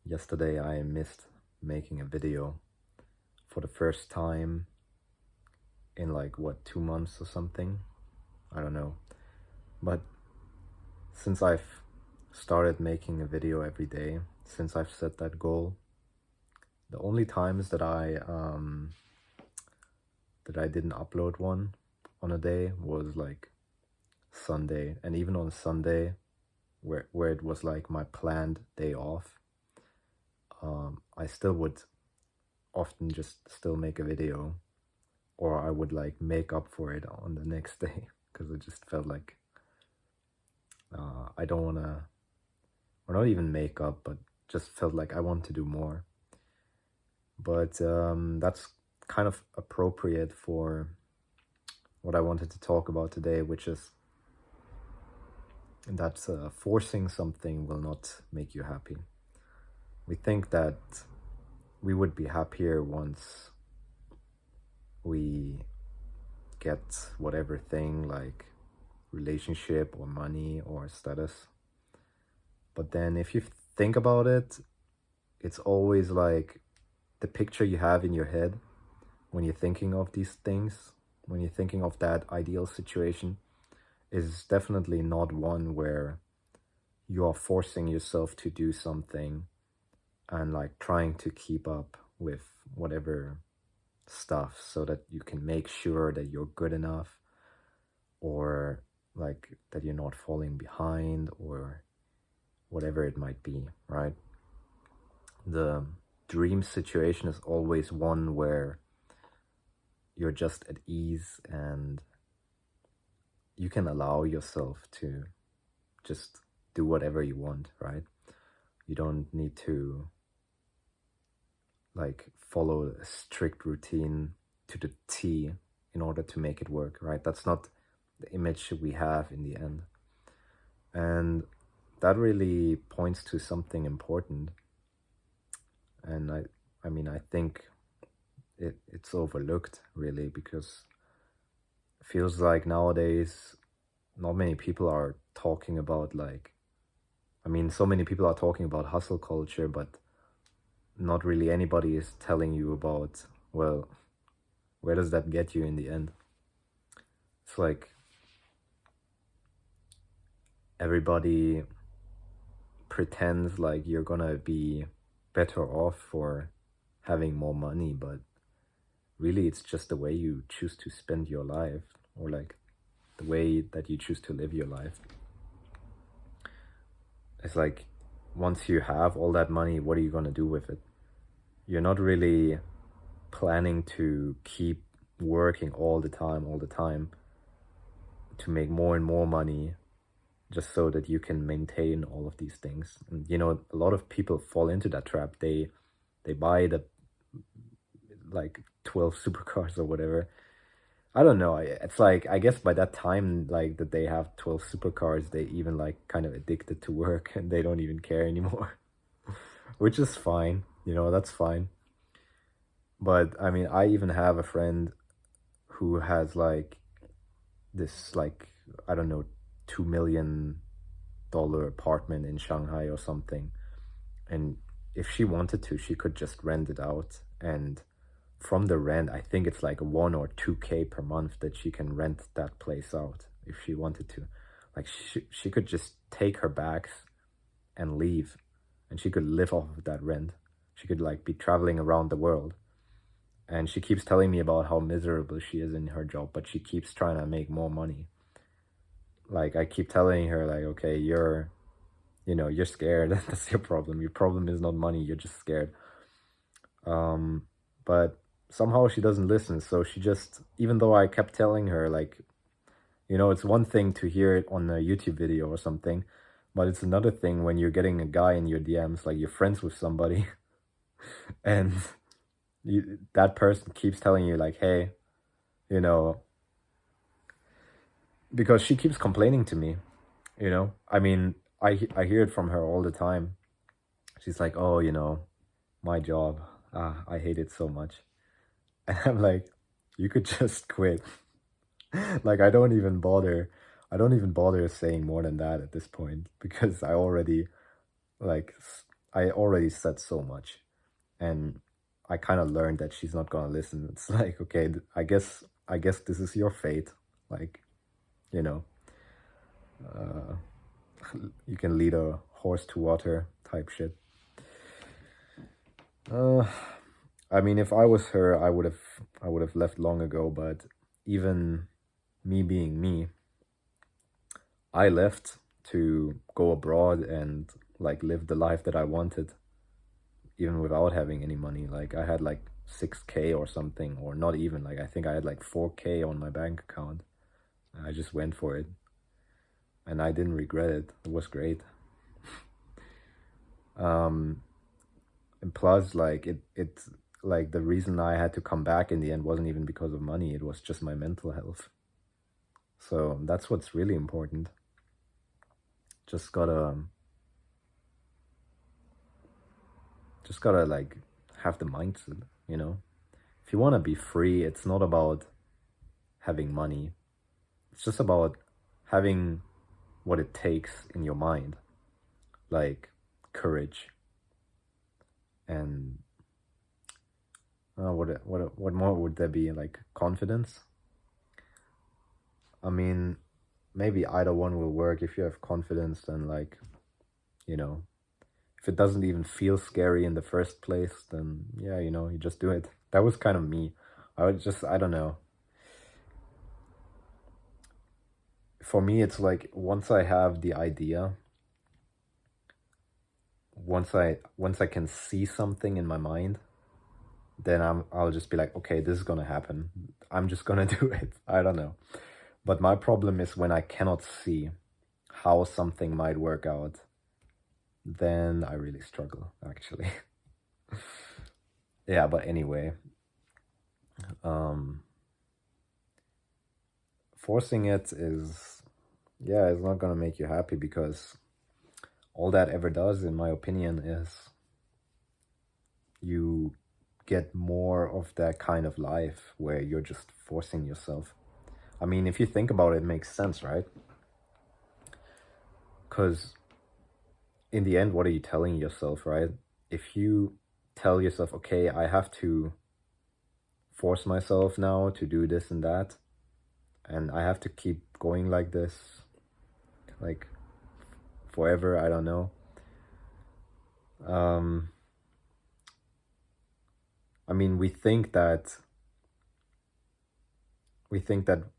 Yesterday I missed making a video for the first time in like what, 2 months or something? I don't know. But since I've started making a video every day, since I've set that goal, the only times that I didn't upload one on a day was like Sunday, and even on Sunday where it was like my planned day off, I still would often just still make a video, or I would like make up for it on the next day because it just felt like I don't want to, or not even make up, but just felt like I want to do more. But that's kind of appropriate for what I wanted to talk about today, which is that forcing something will not make you happy. We think that we would be happier once we get whatever thing, like relationship or money or status. But then if you think about it, it's always like the picture you have in your head when you're thinking of these things, when you're thinking of that ideal situation, is definitely not one where you are forcing yourself to do something and like trying to keep up with whatever stuff so that you can make sure that you're good enough, or like that you're not falling behind, or whatever it might be, right? The dream situation is always one where you're just at ease and you can allow yourself to just do whatever you want, right? You don't need to like follow a strict routine to the T in order to make it work, right? That's not the image we have in the end. And that really points to something important. And I mean, I think it's overlooked really, because it feels like nowadays not many people are talking about like, I mean, so many people are talking about hustle culture, but not really anybody is telling you about, well, where does that get you in the end? It's like everybody pretends like you're gonna be better off for having more money, but really it's just the way you choose to spend your life, or like the way that you choose to live your life. It's like, once you have all that money, what are you gonna do with it? You're not really planning to keep working all the time to make more and more money just so that you can maintain all of these things. And you know, a lot of people fall into that trap. They buy the like 12 supercars or whatever. I don't know. It's like, I guess by that time, like that they have 12 supercars, they even like kind of addicted to work and they don't even care anymore, which is fine. You know, that's fine. But I mean, I even have a friend who has like this, like, I don't know, $2 million apartment in Shanghai or something. And if she wanted to, she could just rent it out. And from the rent, I think it's like 1 or 2K per month that she can rent that place out if she wanted to. Like she could just take her bags and leave, and she could live off of that rent. She could like be traveling around the world. And she keeps telling me about how miserable she is in her job, but she keeps trying to make more money. Like, I keep telling her, like, okay, you're scared. That's your problem. Your problem is not money. You're just scared. But somehow she doesn't listen. So she just, even though I kept telling her, like, it's one thing to hear it on a YouTube video or something, but it's another thing when you're getting a guy in your DMs, like you're friends with somebody, and that person keeps telling you, like, hey, because she keeps complaining to me, I mean, I hear it from her all the time. She's like, oh, my job, I hate it so much. And I'm like, you could just quit. Like, I don't even bother saying more than that at this point, because I already, like, I already said so much, and I kind of learned that she's not gonna listen. It's like, okay, I guess this is your fate. Like, you know, uh, you can lead a horse to water type shit. Uh, I mean, if I was her, I would have left long ago. But even me being me, I left to go abroad and like live the life that I wanted, even without having any money. Like I had like 6K or something, or not even. Like I think I had like 4K on my bank account. I just went for it, and I didn't regret it. It was great. Um, and plus, like it's like the reason I had to come back in the end wasn't even because of money. It was just my mental health. So that's what's really important. Just gotta like have the mindset, you know? If you want to be free, it's not about having money. It's just about having what it takes in your mind, like courage and what more would there be? Like confidence. I mean, maybe either one will work. If you have confidence, then like, you know, if it doesn't even feel scary in the first place, then yeah, you just do it. That was kind of me. I don't know. For me, it's like once I have the idea, once I can see something in my mind, then I'll just be like, okay, this is gonna happen. I'm just gonna do it. I don't know. But my problem is when I cannot see how something might work out, then I really struggle, actually. Yeah, but anyway, forcing it is not gonna make you happy, because all that ever does, in my opinion, is you get more of that kind of life where you're just forcing yourself. I mean, if you think about it, it makes sense, right? Because in the end, what are you telling yourself, right? If you tell yourself, okay, I have to force myself now to do this and that, and I have to keep going like this, like forever, I don't know. I mean, we think that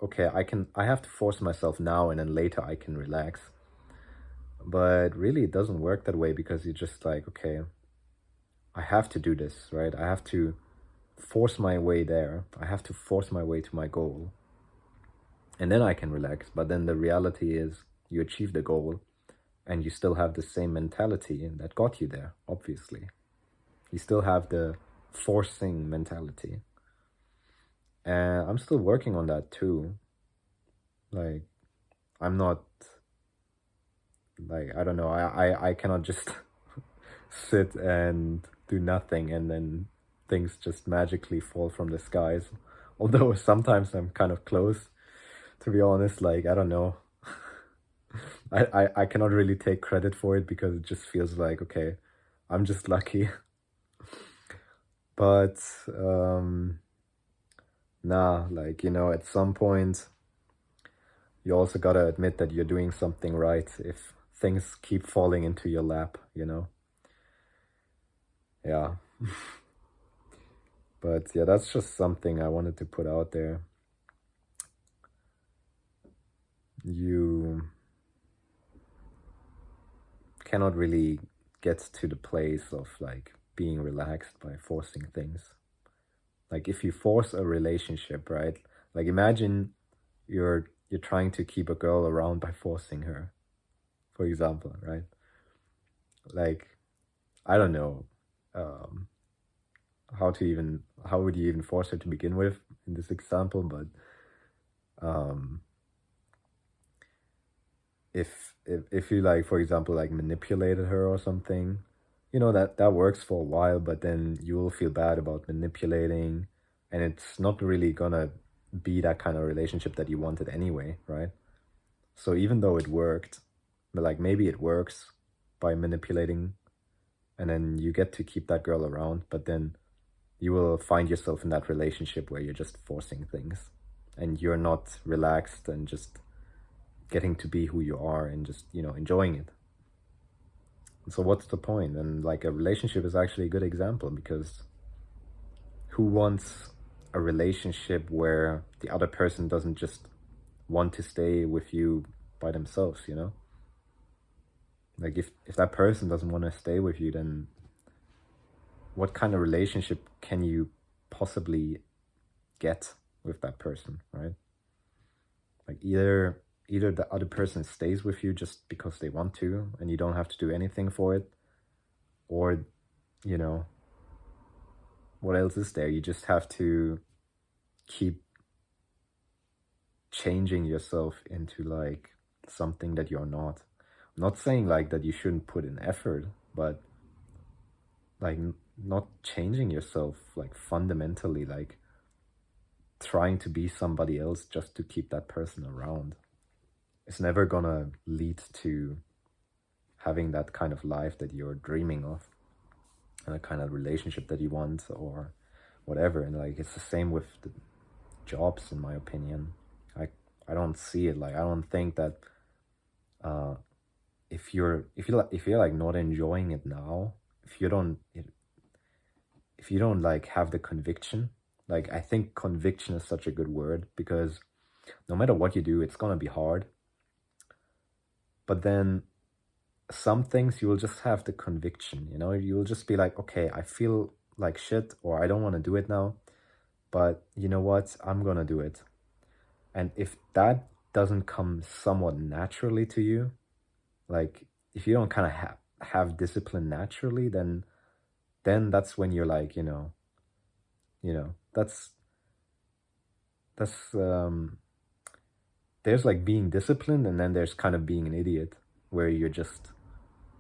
okay, I have to force myself now, and then later I can relax. But really, it doesn't work that way, because you're just like, okay, I have to do this, right? I have to force my way there. I have to force my way to my goal, and then I can relax. But then the reality is you achieve the goal and you still have the same mentality that got you there, obviously. You still have the forcing mentality. And I'm still working on that too. Like, I'm not, like, I don't know, I cannot just sit and do nothing and then things just magically fall from the skies. Although sometimes I'm kind of close, to be honest. Like, I don't know. I cannot really take credit for it, because it just feels like, okay, I'm just lucky. But nah, like, at some point you also gotta admit that you're doing something right if things keep falling into your lap, Yeah. But yeah, that's just something I wanted to put out there. You cannot really get to the place of like being relaxed by forcing things. Like if you force a relationship, right? Like imagine you're trying to keep a girl around by forcing her, for example, right? Like, I don't know, how would you even force her to begin with in this example, but if you, like, for example, like manipulated her or something, that works for a while, but then you will feel bad about manipulating, and it's not really gonna be that kind of relationship that you wanted anyway, right? So even though it worked, but like maybe it works by manipulating and then you get to keep that girl around, but then you will find yourself in that relationship where you're just forcing things and you're not relaxed and just getting to be who you are and just, enjoying it. So what's the point? And like a relationship is actually a good example, because who wants a relationship where the other person doesn't just want to stay with you by themselves, Like if that person doesn't want to stay with you, then what kind of relationship can you possibly get with that person, right? Like either the other person stays with you just because they want to and you don't have to do anything for it, or what else is there? You just have to keep changing yourself into like something that you're not. I'm not saying like that you shouldn't put in effort, but like not changing yourself like fundamentally, like trying to be somebody else just to keep that person around. It's never gonna lead to having that kind of life that you're dreaming of and a kind of relationship that you want or whatever. And like it's the same with the jobs, in my opinion. I don't see it. Like I don't think that if you're like not enjoying it now, if you don't like have the conviction, like I think conviction is such a good word, because no matter what you do, it's gonna be hard. But then some things you will just have the conviction, you will just be like, okay, I feel like shit, or I don't want to do it now, but you know what, I'm gonna do it. And if that doesn't come somewhat naturally to you, like if you don't kind of have discipline naturally, then that's when you're like, that's there's like being disciplined, and then there's kind of being an idiot, where you're just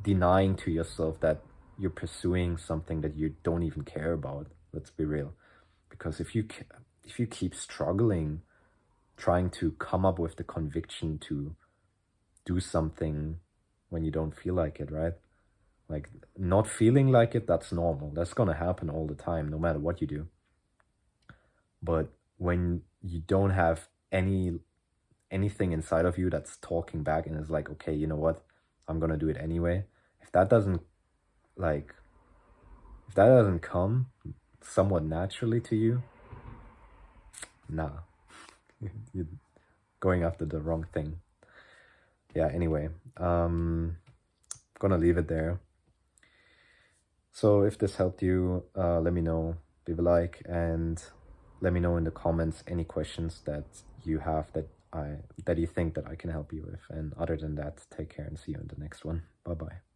denying to yourself that you're pursuing something that you don't even care about. Let's be real. Because if you keep struggling trying to come up with the conviction to do something when you don't feel like it, right? Like not feeling like it, that's normal. That's gonna happen all the time, no matter what you do. But when you don't have anything inside of you that's talking back and is like, okay, you know what, I'm gonna do it anyway. If that doesn't come somewhat naturally to you, nah, you're going after the wrong thing. Yeah, anyway, gonna leave it there. So if this helped you, let me know, leave a like, and let me know in the comments any questions that you have that you think that I can help you with. And other than that, take care and see you in the next one. Bye bye.